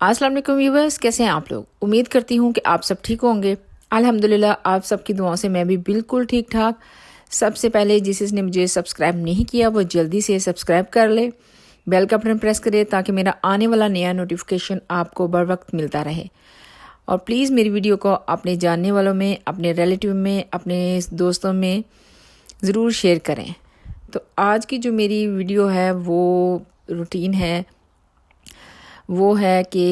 السلام علیکم ویورز، کیسے ہیں آپ لوگ؟ امید کرتی ہوں کہ آپ سب ٹھیک ہوں گے۔ الحمدللہ آپ سب کی دعاؤں سے میں بھی بالکل ٹھیک ٹھاک۔ سب سے پہلے جس نے مجھے سبسکرائب نہیں کیا وہ جلدی سے سبسکرائب کر لے، بیل کا بٹن پریس کرے تاکہ میرا آنے والا نیا نوٹیفیکیشن آپ کو بر وقت ملتا رہے۔ اور پلیز میری ویڈیو کو اپنے جاننے والوں میں، اپنے ریلیٹیو میں، اپنے دوستوں میں ضرور شیئر کریں۔ تو آج کی جو میری ویڈیو ہے وہ روٹین ہے، وہ ہے کہ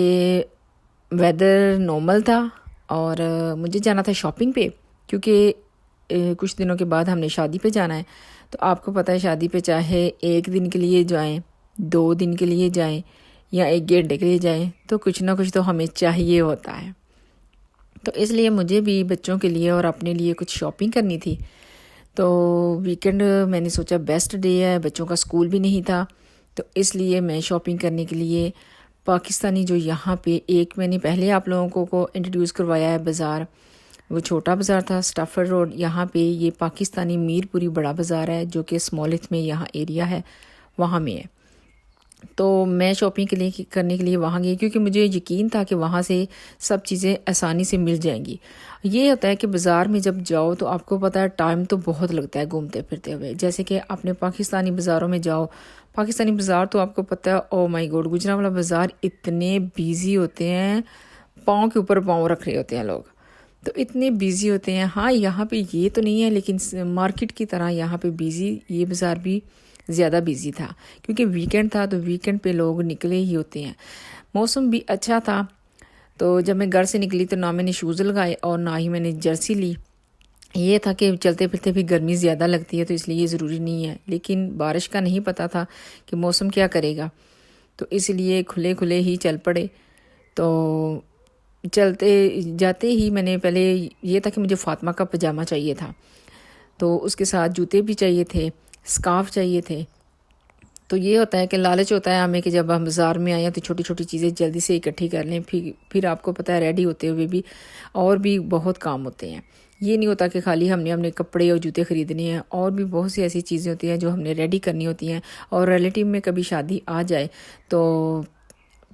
ویدر نارمل تھا اور مجھے جانا تھا شاپنگ پہ، کیونکہ کچھ دنوں کے بعد ہم نے شادی پہ جانا ہے۔ تو آپ کو پتہ ہے شادی پہ چاہے 1 دن کے لیے جائیں، 2 دن کے لیے جائیں یا 1 گھنٹے کے لیے جائیں تو کچھ نہ کچھ تو ہمیں چاہیے ہوتا ہے۔ تو اس لیے مجھے بھی بچوں کے لیے اور اپنے لیے کچھ شاپنگ کرنی تھی۔ تو ویکنڈ میں نے سوچا بیسٹ ڈے ہے، بچوں کا سکول بھی نہیں تھا، تو اس لیے میں شاپنگ کرنے کے لیے پاکستانی جو یہاں پہ ایک میں نے پہلے آپ لوگوں کو انٹروڈیوس کروایا ہے بازار، وہ چھوٹا بازار تھا اسٹافر روڈ، یہاں پہ یہ پاکستانی میر پوری بڑا بازار ہے جو کہ اسمالتھ میں یہاں ایریا ہے، وہاں میں ہے۔ تو میں شاپنگ کرنے کے لیے وہاں گئی، کیونکہ مجھے یقین تھا کہ وہاں سے سب چیزیں آسانی سے مل جائیں گی۔ یہ ہوتا ہے کہ بازار میں جب جاؤ تو آپ کو پتہ ہے ٹائم تو بہت لگتا ہے گھومتے پھرتے ہوئے، جیسے کہ اپنے پاکستانی بازاروں میں جاؤ، پاکستانی بازار تو آپ کو پتہ ہے، او مائی گوڈ، گجرانوالہ بازار اتنے بیزی ہوتے ہیں، پاؤں کے اوپر پاؤں رکھ رہے ہوتے ہیں لوگ، تو اتنے بیزی ہوتے ہیں۔ ہاں یہاں پہ یہ تو نہیں ہے، لیکن مارکیٹ کی طرح یہاں پہ بیزی، یہ بازار بھی زیادہ بیزی تھا کیونکہ ویکنڈ تھا، تو ویکنڈ پہ لوگ نکلے ہی ہوتے ہیں۔ موسم بھی اچھا تھا، تو جب میں گھر سے نکلی تو نہ میں نے شوز لگائے اور نہ ہی میں نے جرسی لی۔ یہ تھا کہ چلتے پھرتے بھی گرمی زیادہ لگتی ہے تو اس لیے یہ ضروری نہیں ہے، لیکن بارش کا نہیں پتہ تھا کہ موسم کیا کرے گا، تو اس لیے کھلے کھلے ہی چل پڑے۔ تو چلتے جاتے ہی میں نے پہلے یہ تھا کہ مجھے فاطمہ کا پجامہ چاہیے تھا، تو اس کے ساتھ جوتے بھی چاہیے تھے، اسکارف چاہیے تھے۔ تو یہ ہوتا ہے کہ لالچ ہوتا ہے ہمیں کہ جب ہم بازار میں آئیں تو چھوٹی چھوٹی چیزیں جلدی سے اکٹھی کر لیں، پھر آپ کو پتہ ہے ریڈی ہوتے ہوئے بھی اور بھی بہت کام ہوتے ہیں۔ یہ نہیں ہوتا کہ خالی ہم نے اپنے کپڑے اور جوتے خریدنے ہیں، اور بھی بہت سی ایسی چیزیں ہوتی ہیں جو ہم نے ریڈی کرنی ہوتی ہیں، اور ریلیٹیو میں کبھی شادی آ جائے تو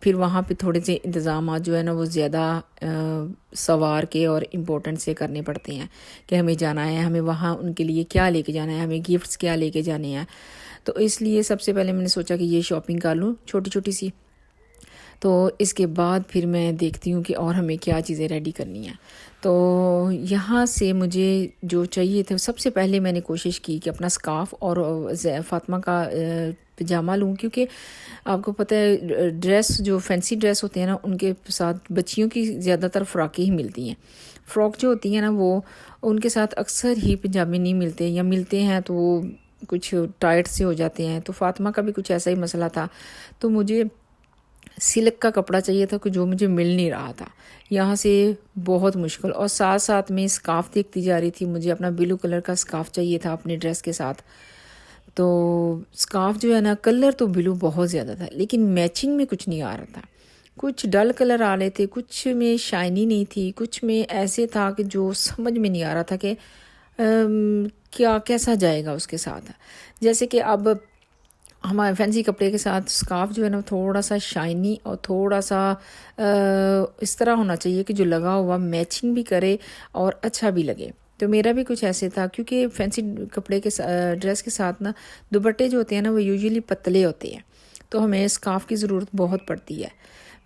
پھر وہاں پہ تھوڑے سے انتظامات جو ہے نا وہ زیادہ سوار کے اور امپورٹنٹ سے کرنے پڑتے ہیں کہ ہمیں جانا ہے، ہمیں وہاں ان کے لیے کیا لے کے جانا ہے، ہمیں گفٹس کیا لے کے جانے ہیں۔ تو اس لیے سب سے پہلے میں نے سوچا کہ یہ شاپنگ کر لوں چھوٹی چھوٹی سی، تو اس کے بعد پھر میں دیکھتی ہوں کہ اور ہمیں کیا چیزیں ریڈی کرنی ہیں۔ تو یہاں سے مجھے جو چاہیے تھا، سب سے پہلے میں نے کوشش کی کہ اپنا اسکارف اور فاطمہ کا پجامہ لوں، کیونکہ آپ کو پتہ ہے ڈریس جو فینسی ڈریس ہوتے ہیں نا ان کے ساتھ بچیوں کی زیادہ تر فراقیں ہی ملتی ہیں۔ فراک جو ہوتی ہیں نا وہ ان کے ساتھ اکثر ہی پجامے نہیں ملتے، یا ملتے ہیں تو وہ کچھ ٹائٹ سے ہو جاتے ہیں۔ تو فاطمہ کا بھی کچھ ایسا ہی مسئلہ تھا، تو مجھے سلک کا کپڑا چاہیے تھا جو مجھے مل نہیں رہا تھا یہاں سے، بہت مشکل۔ اور ساتھ ساتھ میں اسکارف دیکھتی جا رہی تھی، مجھے اپنا بلو کلر کا اسکارف چاہیے تھا اپنے ڈریس کے ساتھ۔ تو اسکارف جو ہے نا کلر تو بلو بہت زیادہ تھا، لیکن میچنگ میں کچھ نہیں آ رہا تھا، کچھ ڈل کلر آ رہے تھے، کچھ میں شائنی نہیں تھی، کچھ میں ایسے تھا کہ جو سمجھ میں نہیں آ رہا تھا کہ کیا کیسا جائے گا اس کے ساتھ۔ جیسے کہ اب ہمارے فینسی کپڑے کے ساتھ اسکارف جو ہے نا تھوڑا سا شائنی اور تھوڑا سا اس طرح ہونا چاہیے کہ جو لگا ہوا میچنگ بھی کرے اور اچھا بھی لگے۔ تو میرا بھی کچھ ایسے تھا، کیونکہ فینسی کپڑے کے ڈریس کے ساتھ نا دوپٹے جو ہوتے ہیں نا وہ یوزلی پتلے ہوتے ہیں، تو ہمیں اسکارف کی ضرورت بہت پڑتی ہے۔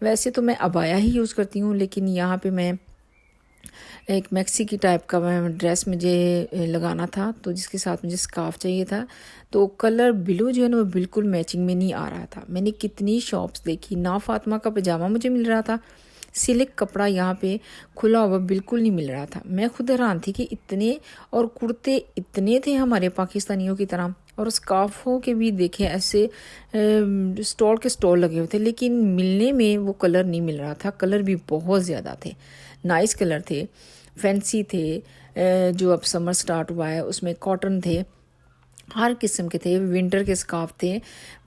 ویسے تو میں عبایا ہی یوز کرتی ہوں، لیکن یہاں پہ میں ایک میکسی کی ٹائپ کا ڈریس مجھے لگانا تھا، تو جس کے ساتھ مجھے اسکارف چاہیے تھا۔ تو کلر بلو جو ہے نا وہ بالکل میچنگ میں نہیں آ رہا تھا۔ میں نے کتنی شاپس دیکھی، نہ فاطمہ کا پجامہ مجھے مل رہا تھا، سلک کپڑا یہاں پہ کھلا ہوا بالکل نہیں مل رہا تھا۔ میں خود حیران تھی کہ اتنے، اور کرتے اتنے تھے ہمارے پاکستانیوں کی طرح، اور اسکارفوں کے بھی دیکھے ایسے سٹال کے سٹال لگے ہوئے تھے، لیکن ملنے میں وہ کلر نہیں مل رہا تھا۔ کلر بھی بہت زیادہ تھے، نائس کلر تھے، فینسی تھے، جو اب سمر سٹارٹ ہوا ہے اس میں کاٹن تھے، ہر قسم کے تھے، ونٹر کے اسکارف تھے،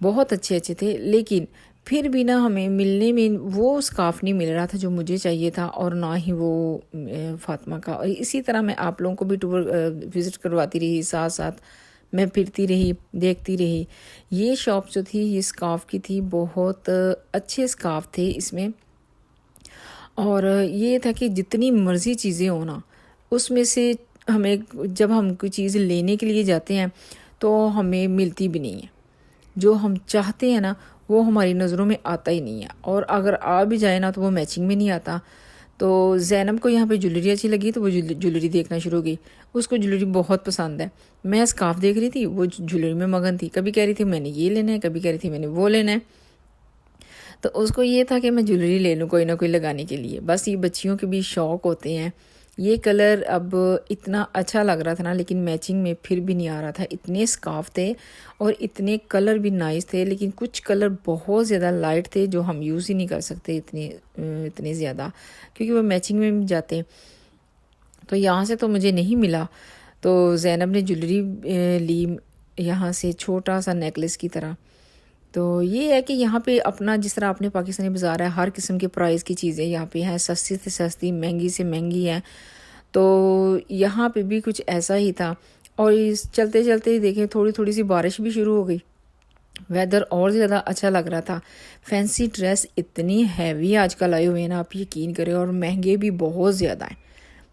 بہت اچھے اچھے تھے، لیکن پھر بھی نہ ہمیں ملنے میں وہ اسکارف نہیں مل رہا تھا جو مجھے چاہیے تھا، اور نہ ہی وہ فاطمہ کا۔ اور اسی طرح میں آپ لوگوں کو بھی ٹور وزٹ کرواتی رہی، ساتھ ساتھ میں پھرتی رہی، دیکھتی رہی۔ یہ شاپ جو تھی یہ اسکارف کی تھی، بہت اچھے اسکارف تھے اس میں، اور یہ تھا کہ جتنی مرضی چیزیں ہوں نا، اس میں سے ہمیں جب ہم کوئی چیز لینے کے لیے جاتے ہیں تو ہمیں ملتی بھی نہیں ہے، جو ہم چاہتے ہیں نا وہ ہماری نظروں میں آتا ہی نہیں ہے، اور اگر آ بھی جائے نا تو وہ میچنگ میں نہیں آتا۔ تو زینب کو یہاں پہ جویلری اچھی لگی تو وہ جویلری دیکھنا شروع کی، اس کو جویلری بہت پسند ہے۔ میں اسکارف دیکھ رہی تھی، وہ جویلری میں مگن تھی، کبھی کہہ رہی تھی میں نے یہ لینا ہے، کبھی کہہ رہی تھی میں نے وہ لینا ہے۔ تو اس کو یہ تھا کہ میں جویلری لے لوں کوئی نہ کوئی لگانے کے لیے۔ بس یہ بچیوں کے بھی شوق ہوتے ہیں۔ یہ کلر اب اتنا اچھا لگ رہا تھا نا، لیکن میچنگ میں پھر بھی نہیں آ رہا تھا۔ اتنے اسکارف تھے اور اتنے کلر بھی نائس تھے، لیکن کچھ کلر بہت زیادہ لائٹ تھے جو ہم یوز ہی نہیں کر سکتے اتنے زیادہ، کیونکہ وہ میچنگ میں بھی جاتے۔ تو یہاں سے تو مجھے نہیں ملا، تو زینب نے جویلری لی یہاں سے، چھوٹا سا نیکلس کی طرح۔ تو یہ ہے کہ یہاں پہ اپنا جس طرح اپنے پاکستانی بازار ہے، ہر قسم کے پرائز کی چیزیں یہاں پہ ہیں، سستی سے سستی، مہنگی سے مہنگی ہے۔ تو یہاں پہ بھی کچھ ایسا ہی تھا، اور چلتے چلتے دیکھیں تھوڑی تھوڑی سی بارش بھی شروع ہو گئی، ویدر اور زیادہ اچھا لگ رہا تھا۔ فینسی ڈریس اتنی ہیوی آج کل آئے ہوئے ہیں نا، آپ یقین کریں، اور مہنگے بھی بہت زیادہ ہیں۔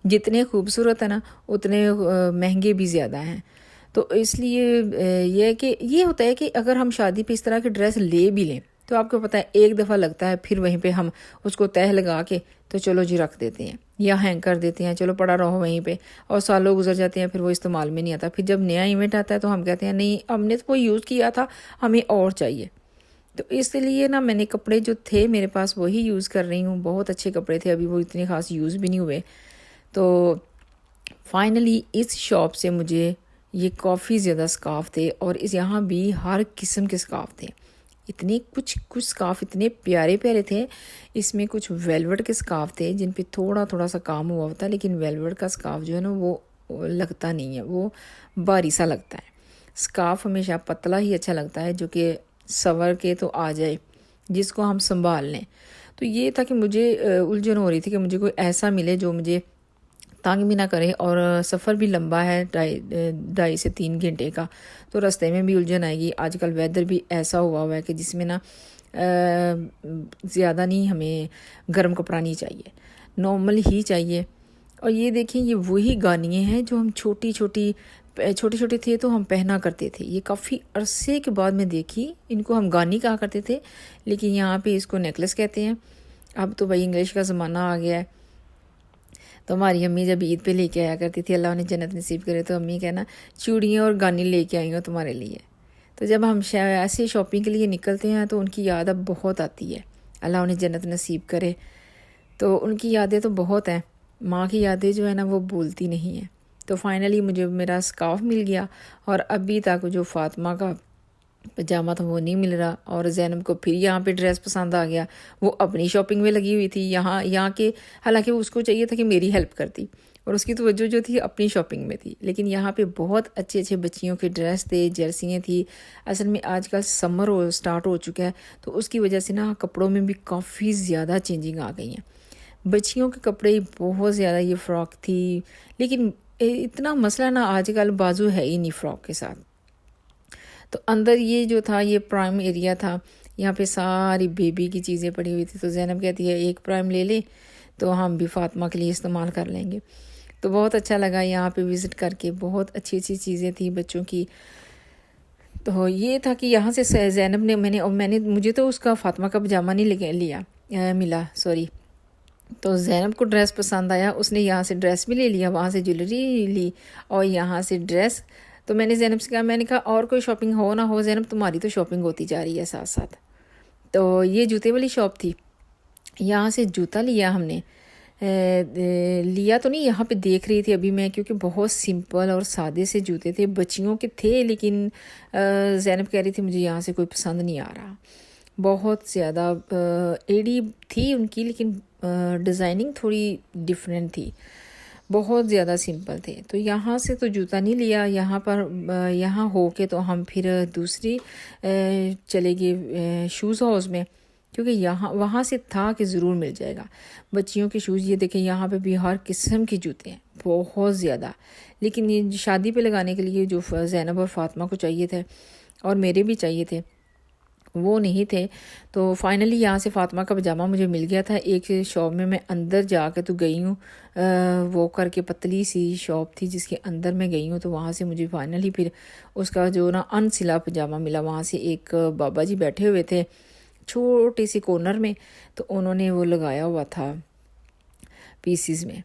جتنے خوبصورت ہیں نا اتنے مہنگے بھی زیادہ ہیں۔ تو اس لیے یہ ہے کہ یہ ہوتا ہے کہ اگر ہم شادی پہ اس طرح کی ڈریس لے بھی لیں تو آپ کو پتہ ہے ایک دفعہ لگتا ہے، پھر وہیں پہ ہم اس کو تہہ لگا کے تو چلو جی رکھ دیتے ہیں یا ہینگ کر دیتے ہیں، چلو پڑا رہو وہیں پہ، اور سالوں گزر جاتے ہیں، پھر وہ استعمال میں نہیں آتا۔ پھر جب نیا ایونٹ آتا ہے تو ہم کہتے ہیں نہیں، ہم نے تو وہ یوز کیا تھا، ہمیں اور چاہیے۔ تو اس لیے نا میں نے کپڑے جو تھے میرے پاس وہی یوز کر رہی ہوں، بہت اچھے کپڑے تھے، ابھی وہ اتنے خاص یوز بھی نہیں ہوئے۔ تو فائنلی اس شاپ سے مجھے یہ کافی زیادہ اسکارف تھے، اور یہاں بھی ہر قسم کے اسکارف تھے۔ اتنے کچھ اسکارف اتنے پیارے پیارے تھے، اس میں کچھ ویلوٹ کے اسکارف تھے جن پہ تھوڑا تھوڑا سا کام ہوا ہوتا ہے، لیکن ویلوٹ کا اسکارف جو ہے نا وہ لگتا نہیں ہے، وہ بھاری سا لگتا ہے۔ اسکارف ہمیشہ پتلا ہی اچھا لگتا ہے، جو کہ سور کے تو آ جائے، جس کو ہم سنبھال لیں۔ تو یہ تھا کہ مجھے الجھن ہو رہی تھی کہ مجھے کوئی ایسا ملے جو مجھے تانگ بھی نہ کرے، اور سفر بھی لمبا ہے، 2.5 سے 3 گھنٹے کا، تو راستے میں بھی الجھن آئے گی۔ آج کل ویدر بھی ایسا ہوا ہے کہ جس میں نا زیادہ نہیں، ہمیں گرم کپڑا نہیں چاہیے، نارمل ہی چاہیے۔ اور یہ دیکھیں، یہ وہی گانیے ہیں جو ہم چھوٹے چھوٹے تھے تو ہم پہنا کرتے تھے۔ یہ کافی عرصے کے بعد میں دیکھی، ان کو ہم گانی کہا کرتے تھے، لیکن یہاں پہ اس کو نیکلس کہتے ہیں۔ اب تو بھائی انگلش کا زمانہ آ گیا ہے۔ تو ہماری امی جب عید پہ لے کے آیا کرتی تھی، اللہ انہیں جنت نصیب کرے، تو امی کہنا چوڑیاں اور گانی لے کے آئی ہوں تمہارے لیے۔ تو جب ہم ایسے شاپنگ کے لیے نکلتے ہیں تو ان کی یاد اب بہت آتی ہے، اللہ انہیں جنت نصیب کرے۔ تو ان کی یادیں تو بہت ہیں، ماں کی یادیں جو ہے نا وہ بولتی نہیں ہیں۔ تو فائنلی مجھے میرا اسکارف مل گیا، اور ابھی تک جو فاطمہ کا پجامہ تھا وہ نہیں مل رہا، اور زینب کو پھر یہاں پہ ڈریس پسند آ گیا۔ وہ اپنی شاپنگ میں لگی ہوئی تھی یہاں کے، حالانکہ اس کو چاہیے تھا کہ میری ہیلپ کرتی، اور اس کی توجہ جو تھی اپنی شاپنگ میں تھی، لیکن یہاں پہ بہت اچھے اچھے بچیوں کے ڈریس تھے، جرسیاں تھی۔ اصل میں آج کل سمر سٹارٹ ہو چکا ہے، تو اس کی وجہ سے نا کپڑوں میں بھی کافی زیادہ چینجنگ آ گئی ہیں۔ بچیوں کے کپڑے بہت زیادہ، یہ فراک تھی، لیکن اتنا مسئلہ نا آج کل بازو ہے ہی نہیں فراک کے ساتھ۔ تو اندر یہ جو تھا یہ پرائم ایریا تھا، یہاں پہ ساری بیبی کی چیزیں پڑی ہوئی تھی۔ تو زینب کہتی ہے ایک پرائم لے لے تو ہم بھی فاطمہ کے لیے استعمال کر لیں گے۔ تو بہت اچھا لگا یہاں پہ وزٹ کر کے، بہت اچھی اچھی چیزیں تھیں بچوں کی۔ تو یہ تھا کہ یہاں سے زینب نے مجھے تو اس کا فاطمہ کا پجامہ نہیں ملا سوری۔ تو زینب کو ڈریس پسند آیا، اس نے یہاں سے ڈریس بھی لے لیا، وہاں سے جویلری لی، اور یہاں سے ڈریس۔ تو میں نے زینب سے کہا، میں نے کہا اور کوئی شاپنگ ہو نہ ہو زینب، تمہاری تو شاپنگ ہوتی جا رہی ہے ساتھ ساتھ۔ تو یہ جوتے والی شاپ تھی، یہاں سے جوتا لیا ہم نے، لیا تو نہیں، یہاں پہ دیکھ رہی تھی ابھی میں، کیونکہ بہت سمپل اور سادے سے جوتے تھے، بچیوں کے تھے، لیکن زینب کہہ رہی تھی مجھے یہاں سے کوئی پسند نہیں آ رہا۔ بہت زیادہ ایڑی تھی ان کی، لیکن ڈیزائننگ تھوڑی ڈیفرنٹ تھی، بہت زیادہ سمپل تھے۔ تو یہاں سے تو جوتا نہیں لیا، یہاں ہو کے تو ہم پھر دوسری چلے گئے شوز ہاؤس میں، کیونکہ وہاں سے تھا کہ ضرور مل جائے گا بچیوں کے شوز۔ یہ دیکھیں یہاں پہ بھی ہر قسم کی جوتے ہیں، بہت زیادہ، لیکن یہ شادی پہ لگانے کے لیے جو زینب اور فاطمہ کو چاہیے تھے اور میرے بھی چاہیے تھے، وہ نہیں تھے. تو فائنلی یہاں سے فاطمہ کا پجامہ مجھے مل گیا تھا. ایک شاپ میں اندر جا کے تو گئی ہوں, وہ کر کے پتلی سی شاپ تھی جس کے اندر میں گئی ہوں, تو وہاں سے مجھے فائنلی پھر اس کا جو نا ان سلا پجامہ ملا. وہاں سے ایک بابا جی بیٹھے ہوئے تھے چھوٹی سی کارنر میں, تو انہوں نے وہ لگایا ہوا تھا پیسز میں.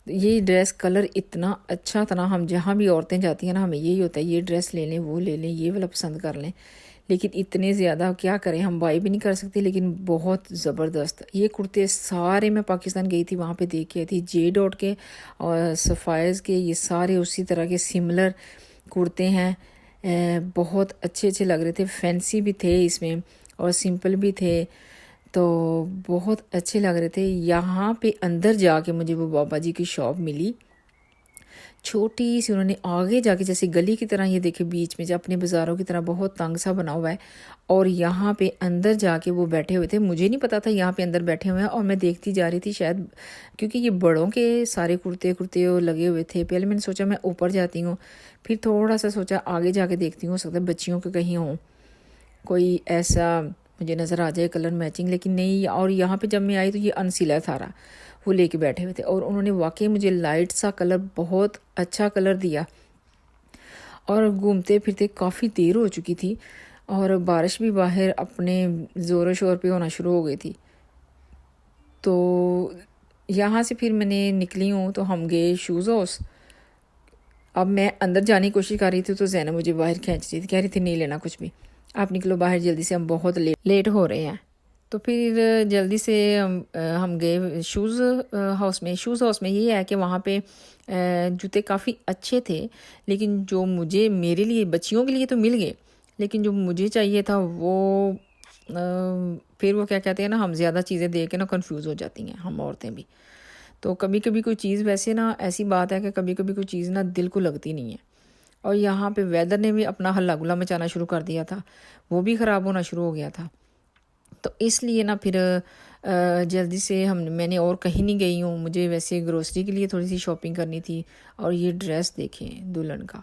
یہ ڈریس کلر اتنا اچھا تھا نا, ہم جہاں بھی عورتیں جاتی ہیں نا ہمیں یہی ہوتا ہے یہ ڈریس لے لیں, وہ لے لیں, یہ والا پسند کر لیں, لیکن اتنے زیادہ کیا کریں, ہم بائی بھی نہیں کر سکتے. لیکن بہت زبردست یہ کرتے سارے, میں پاکستان گئی تھی وہاں پہ دیکھ کے آئی تھی, جے ڈاٹ کے اور صفائز کے, یہ سارے اسی طرح کے سملر کرتے ہیں. بہت اچھے اچھے لگ رہے تھے, فینسی بھی تھے اس میں اور سمپل بھی تھے, تو بہت اچھے لگ رہے تھے. یہاں پہ اندر جا کے مجھے وہ بابا جی کی شاپ ملی, چھوٹی سی. انہوں نے آگے جا کے جیسے گلی کی طرح, یہ دیکھے بیچ میں جو اپنے بازاروں کی طرح بہت تنگ سا بنا ہوا ہے, اور یہاں پہ اندر جا کے وہ بیٹھے ہوئے تھے. مجھے نہیں پتا تھا یہاں پہ اندر بیٹھے ہوئے ہیں, اور میں دیکھتی جا رہی تھی شاید کیونکہ یہ بڑوں کے سارے کرتے لگے ہوئے تھے. پہلے میں نے سوچا میں اوپر جاتی ہوں, پھر تھوڑا سا سوچا آگے جا کے دیکھتی ہوں, ہو سکتا ہے بچیوں کے کہیں ہوں کوئی ایسا مجھے نظر آ جائے کلر میچنگ, لیکن نہیں. اور یہاں پہ جب میں آئی تو یہ انسلا تھا وہ لے کے بیٹھے ہوئے تھے, اور انہوں نے واقعی مجھے لائٹ سا کلر, بہت اچھا کلر دیا. اور گھومتے پھرتے کافی دیر ہو چکی تھی, اور بارش بھی باہر اپنے زور و شور پہ ہونا شروع ہو گئی تھی. تو یہاں سے پھر میں نے نکلی ہوں, تو ہم گئے شوز ہاؤس. اب میں اندر جانے کی کوشش کر رہی تھی تو زینب مجھے باہر کھینچ رہی تھی, کہہ رہی تھی نہیں لینا کچھ بھی, آپ نکلو باہر جلدی سے, ہم بہت لیٹ ہو رہے ہیں. تو پھر جلدی سے ہم گئے شوز ہاؤس میں. شوز ہاؤس میں یہ ہے کہ وہاں پہ جوتے کافی اچھے تھے, لیکن جو مجھے میرے لیے بچیوں کے لیے تو مل گئے, لیکن جو مجھے چاہیے تھا وہ پھر وہ کیا کہتے ہیں نا, ہم زیادہ چیزیں دیکھ کے نا کنفیوز ہو جاتی ہیں ہم عورتیں بھی. تو کبھی کبھی کوئی چیز, ویسے نا ایسی بات ہے کہ کبھی کبھی کوئی چیز نا دل کو لگتی نہیں ہے. اور یہاں پہ ویدر نے بھی اپنا ہلا گلا مچانا شروع کر دیا تھا, وہ بھی خراب ہونا شروع ہو گیا تھا. تو اس لیے نا پھر جلدی سے میں نے اور کہیں نہیں گئی ہوں. مجھے ویسے گروسری کے لیے تھوڑی سی شاپنگ کرنی تھی. اور یہ ڈریس دیکھیں دلہن کا,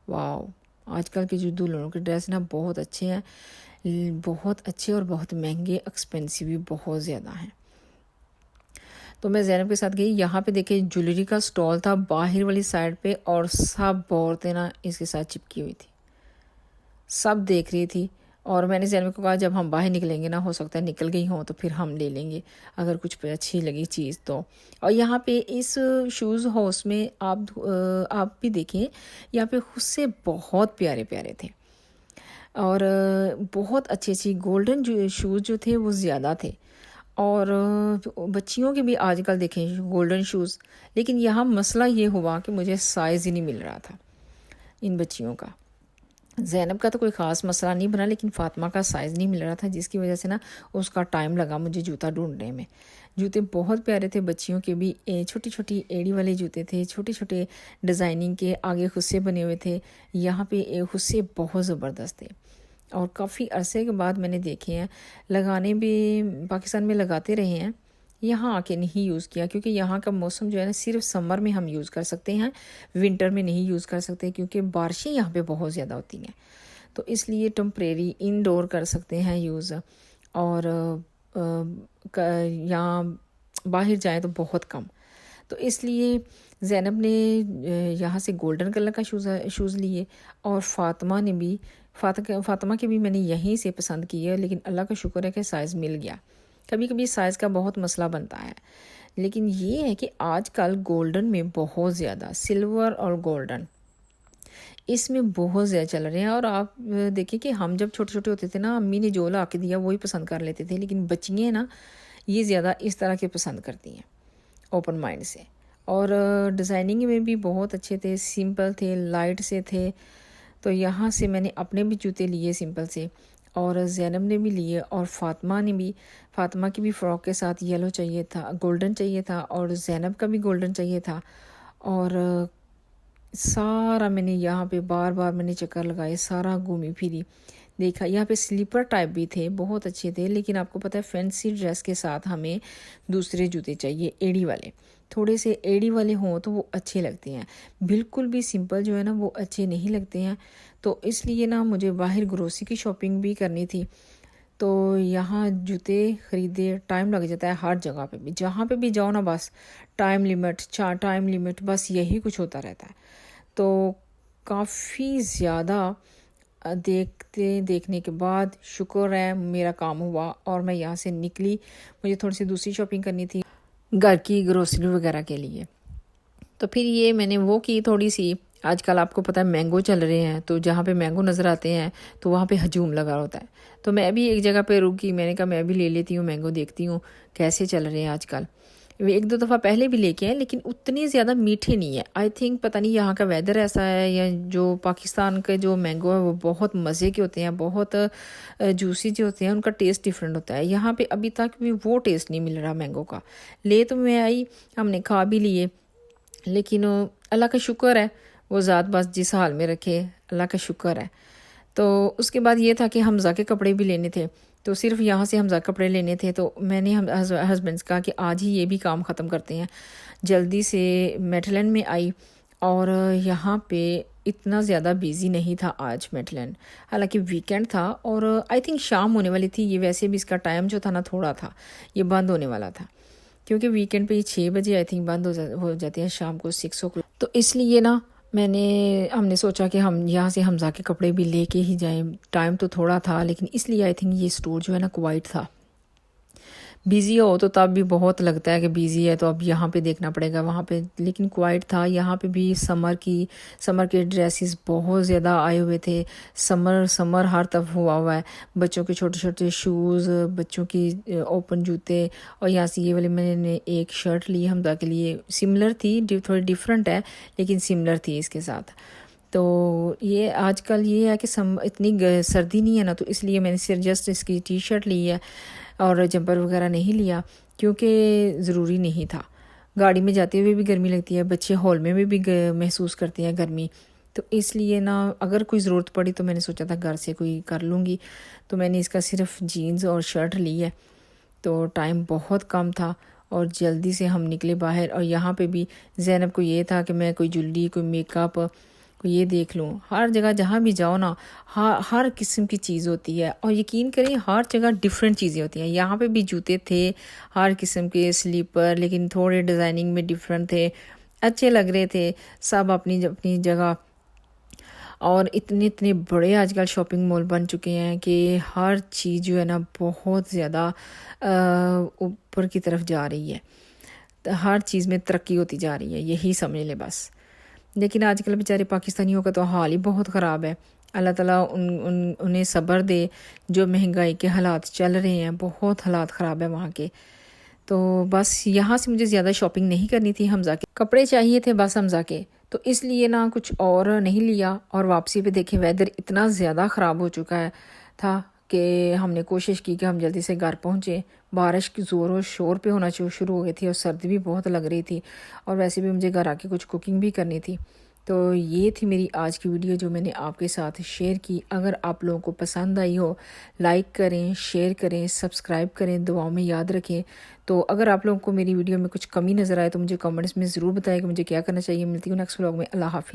واو, آج کل کے جو دلہنوں کے ڈریس نا بہت اچھے ہیں, بہت اچھے اور بہت مہنگے, ایکسپینسو بھی بہت زیادہ ہیں. تو میں زینب کے ساتھ گئی. یہاں پہ دیکھیں جویلری کا سٹال تھا باہر والی سائڈ پہ, اور سب عورتیں نا اس کے ساتھ چپکی ہوئی تھی, سب دیکھ رہی تھی. اور میں نے زینب کو کہا جب ہم باہر نکلیں گے نا, ہو سکتا ہے نکل گئی ہوں تو پھر ہم لے لیں گے اگر کچھ پہ اچھی لگی چیز تو. اور یہاں پہ اس شوز ہاؤس میں آپ بھی دیکھیں, یہاں پہ خود سے بہت پیارے پیارے تھے, اور بہت اچھی اچھی گولڈن شوز جو تھے وہ زیادہ تھے. اور بچیوں کے بھی آج کل دیکھیں گولڈن شوز, لیکن یہاں مسئلہ یہ ہوا کہ مجھے سائز ہی نہیں مل رہا تھا ان بچیوں کا. زینب کا تو کوئی خاص مسئلہ نہیں بنا, لیکن فاطمہ کا سائز نہیں مل رہا تھا, جس کی وجہ سے نا اس کا ٹائم لگا مجھے جوتا ڈھونڈنے میں. جوتے بہت پیارے تھے بچیوں کے بھی, چھوٹی چھوٹی ایڑی والے جوتے تھے, چھوٹے چھوٹے ڈیزائننگ کے, آگے خصے بنے ہوئے تھے. یہاں پہ خصے بہت زبردست تھے, اور کافی عرصے کے بعد میں نے دیکھے ہیں. لگانے بھی پاکستان میں لگاتے رہے ہیں, یہاں آ کے نہیں یوز کیا, کیونکہ یہاں کا موسم جو ہے نا صرف سمر میں ہم یوز کر سکتے ہیں, ونٹر میں نہیں یوز کر سکتے, کیونکہ بارشیں یہاں پہ بہت زیادہ ہوتی ہیں. تو اس لیے ٹمپریری انڈور کر سکتے ہیں یوز, اور یہاں باہر جائیں تو بہت کم. تو اس لیے زینب نے یہاں سے گولڈن کلر کا شوز لیے, اور فاطمہ نے بھی, فاطمہ کے بھی میں نے یہیں سے پسند کیے, لیکن اللہ کا شکر ہے کہ سائز مل گیا. کبھی کبھی سائز کا بہت مسئلہ بنتا ہے, لیکن یہ ہے کہ آج کل گولڈن میں بہت زیادہ, سلور اور گولڈن اس میں بہت زیادہ چل رہے ہیں. اور آپ دیکھیں کہ ہم جب چھوٹے چھوٹے ہوتے تھے نا, امی نے جو لا کے دیا وہی پسند کر لیتے تھے, لیکن بچیاں نا یہ زیادہ اس طرح کے پسند کرتی ہیں اوپن مائنڈ سے. اور ڈیزائننگ میں بھی بہت اچھے تھے, سمپل تھے, لائٹ سے تھے. تو یہاں سے میں نے اپنے بھی جوتے لیے سمپل سے, اور زینب نے بھی لیے, اور فاطمہ نے بھی. فاطمہ کی بھی فراک کے ساتھ یلو چاہیے تھا, گولڈن چاہیے تھا, اور زینب کا بھی گولڈن چاہیے تھا. اور سارا میں نے یہاں پہ بار بار میں نے چکر لگائے, سارا گھومی پھری دیکھا. یہاں پہ سلیپر ٹائپ بھی تھے, بہت اچھے تھے, لیکن آپ کو پتہ ہے فینسی ڈریس کے ساتھ ہمیں دوسرے جوتے چاہیے ایڑی والے, تھوڑے سے ایڑی والے ہوں تو وہ اچھے لگتے ہیں. بالکل بھی سمپل جو ہے نا وہ اچھے نہیں لگتے ہیں. تو اس لیے نا مجھے باہر گروسری کی شاپنگ بھی کرنی تھی, تو یہاں جوتے خریدے ٹائم لگ جاتا ہے ہر جگہ پہ بھی، جہاں پہ بھی جاؤ نا بس ٹائم لمٹ بس یہی کچھ ہوتا رہتا ہے. تو کافی زیادہ دیکھنے کے بعد شکر ہے میرا کام ہوا اور میں یہاں سے نکلی. مجھے تھوڑی سی دوسری شاپنگ کرنی تھی گھر کی گروسری وغیرہ کے لیے. تو پھر یہ میں نے وہ کی تھوڑی سی. آج کل آپ کو پتہ ہے مینگو چل رہے ہیں، تو جہاں پہ مینگو نظر آتے ہیں تو وہاں پہ ہجوم لگا ہوتا ہے. تو میں بھی ایک جگہ پہ رکی، میں نے کہا میں بھی لے لیتی ہوں مینگو، دیکھتی ہوں کیسے چل رہے ہیں آج کل. ایک دو دفعہ پہلے بھی لے کے ہیں لیکن اتنے زیادہ میٹھے نہیں ہیں. آئی تھنک پتہ نہیں یہاں کا ویدر ایسا ہے یا جو پاکستان کے جو مینگو ہے وہ بہت مزے کے ہوتے ہیں، بہت جوسی جو ہوتے ہیں، ان کا ٹیسٹ ڈیفرنٹ ہوتا ہے. یہاں پہ ابھی تک بھی وہ ٹیسٹ نہیں مل رہا مینگو کا. لے تو میں آئی، ہم نے کھا بھی لیے، لیکن اللہ کا شکر ہے وہ ذات بس جس حال میں رکھے، اللہ کا شکر ہے. تو اس کے بعد یہ تھا کہ حمزہ کے کپڑے بھی لینے تھے، تو صرف یہاں سے حمزہ کپڑے لینے تھے. تو میں نے ہسبینڈ سے کہا کہ آج ہی یہ بھی کام ختم کرتے ہیں. جلدی سے میٹلین میں آئی اور یہاں پہ اتنا زیادہ بیزی نہیں تھا آج میٹلین، حالانکہ ویکینڈ تھا اور آئی تھنک شام ہونے والی تھی. یہ ویسے بھی اس کا ٹائم جو تھا نا تھوڑا تھا، یہ بند ہونے والا تھا کیونکہ ویکینڈ پہ یہ 6 بجے آئی تھنک بند ہو جاتے ہیں شام کو 6 o'clock. تو اس لیے نا ہم نے سوچا کہ ہم یہاں سے حمزہ کے کپڑے بھی لے کے ہی جائیں. ٹائم تو تھوڑا تھا لیکن اس لیے آئی تھنک یہ اسٹور جو ہے نا کوائٹ تھا. بیزی ہو تو تب بھی بہت لگتا ہے کہ بیزی ہے تو اب یہاں پہ دیکھنا پڑے گا وہاں پہ، لیکن کوائٹ تھا. یہاں پہ بھی سمر کے ڈریسز بہت زیادہ آئے ہوئے تھے. سمر ہر طرف ہوا ہے. بچوں کے چھوٹے چھوٹے شوز، بچوں کی اوپن جوتے، اور یہاں سے یہ والی میں نے ایک شرٹ لی حمزہ کے لیے، سملر تھی، تھوڑی ڈیفرنٹ ہے لیکن سملر تھی اس کے ساتھ. تو یہ آج کل یہ ہے کہ اتنی سردی نہیں ہے نا، تو اس لیے میں نے صرف جسٹ اس کی ٹی شرٹ لی ہے اور جمپر وغیرہ نہیں لیا کیونکہ ضروری نہیں تھا. گاڑی میں جاتے ہوئے بھی گرمی لگتی ہے، بچے ہال میں بھی محسوس کرتے ہیں گرمی. تو اس لیے نا اگر کوئی ضرورت پڑی تو میں نے سوچا تھا گھر سے کوئی کر لوں گی. تو میں نے اس کا صرف جینز اور شرٹ لی ہے. تو ٹائم بہت کم تھا اور جلدی سے ہم نکلے باہر. اور یہاں پہ بھی زینب کو یہ تھا کہ میں کوئی جویلری، کوئی میک اپ کو یہ دیکھ لوں. ہر جگہ جہاں بھی جاؤ نا ہر قسم کی چیز ہوتی ہے، اور یقین کریں ہر جگہ ڈیفرنٹ چیزیں ہوتی ہیں. یہاں پہ بھی جوتے تھے ہر قسم کے، سلیپر، لیکن تھوڑے ڈیزائننگ میں ڈیفرنٹ تھے، اچھے لگ رہے تھے سب اپنی اپنی جگہ. اور اتنے بڑے آج کل شاپنگ مال بن چکے ہیں کہ ہر چیز جو ہے نا بہت زیادہ اوپر کی طرف جا رہی ہے. ہر چیز میں ترقی ہوتی جا رہی ہے، یہی سمجھ لے بس. لیکن آج کل بیچارے پاکستانیوں کا تو حال ہی بہت خراب ہے. اللہ تعالیٰ انہیں صبر دے. جو مہنگائی کے حالات چل رہے ہیں، بہت حالات خراب ہے وہاں کے. تو بس یہاں سے مجھے زیادہ شاپنگ نہیں کرنی تھی. حمزہ کے کپڑے چاہیے تھے بس حمزہ کے، تو اس لیے نا کچھ اور نہیں لیا. اور واپسی پہ دیکھیں ویدر اتنا زیادہ خراب ہو چکا تھا کہ ہم نے کوشش کی کہ ہم جلدی سے گھر پہنچیں. بارش کی زور و شور پہ ہونا شروع ہو گئی تھی اور سردی بھی بہت لگ رہی تھی، اور ویسے بھی مجھے گھر آ کے کچھ کوکنگ بھی کرنی تھی. تو یہ تھی میری آج کی ویڈیو جو میں نے آپ کے ساتھ شیئر کی. اگر آپ لوگوں کو پسند آئی ہو لائک کریں، شیئر کریں، سبسکرائب کریں، دعاؤں میں یاد رکھیں. تو اگر آپ لوگوں کو میری ویڈیو میں کچھ کمی نظر آئے تو مجھے کمنٹس میں ضرور بتائیں کہ مجھے کیا کرنا چاہیے. ملتی ہوں نیکسٹ ولاگ میں. اللہ حافظ.